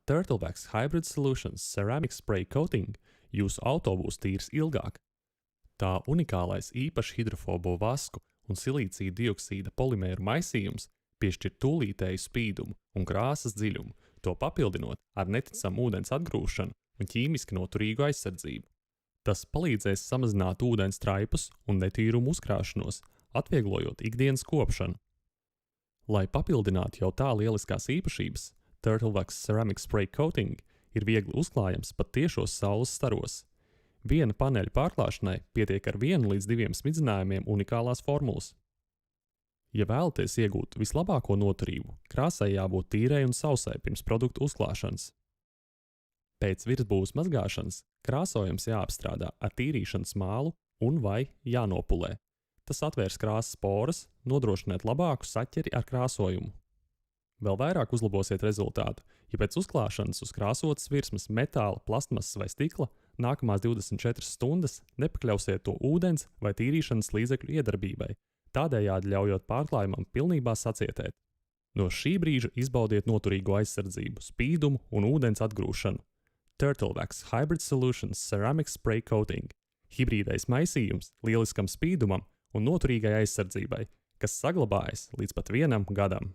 Turtlevax Hybrid Solutions Ceramic Spray Coating jūsu auto būs tīrs ilgāk. Tā unikālais īpaši hidrofobo vasku un silīcija dioksīda polimēru maisījums piešķir tūlītēju spīdumu un krāsas dziļumu, to papildinot ar neticamu ūdens atgrūšanu un ķīmiski noturīgu aizsardzību. Tas palīdzēs samazināt ūdens traipus un netīrumu uzkrāšanos, atvieglojot ikdienas kopšanu. Lai papildinātu jau tā lieliskās īpašības, Turtlevax Ceramic Spray Coating ir viegli uzklājams pat tiešos saules staros. Viena paneļa pārklāšanai pietiek ar 1 līdz 2 smidzinājumiem unikālās formulas. Ja vēlaties iegūt vislabāko noturību, krāsai jābūt tīrai un sausai pirms produktu uzklāšanas. Pēc virsbūves mazgāšanas krāsojums jāapstrādā ar tīrīšanas mālu un vai jānopulē. Tas atvērs krāsas poras, nodrošinot labāku saķeri ar krāsojumu. Vēl vairāk uzlabosiet rezultātu, ja pēc uzklāšanas uz krāsotas virsmas metāla, plastmasas vai stikla nākamās 24 stundas nepakļausiet to ūdens vai tīrīšanas līdzekļu iedarbībai, tādējādi ļaujot pārklājumam pilnībā sacietēt. No šī brīža izbaudiet noturīgo aizsardzību, spīdumu un ūdens atgrūšanu. Turtlevax Hybrid Solutions Ceramic Spray Coating – hibrīdais maisījums lieliskam spīdumam un noturīgai aizsardzībai, kas saglabājas līdz pat 1 gadam.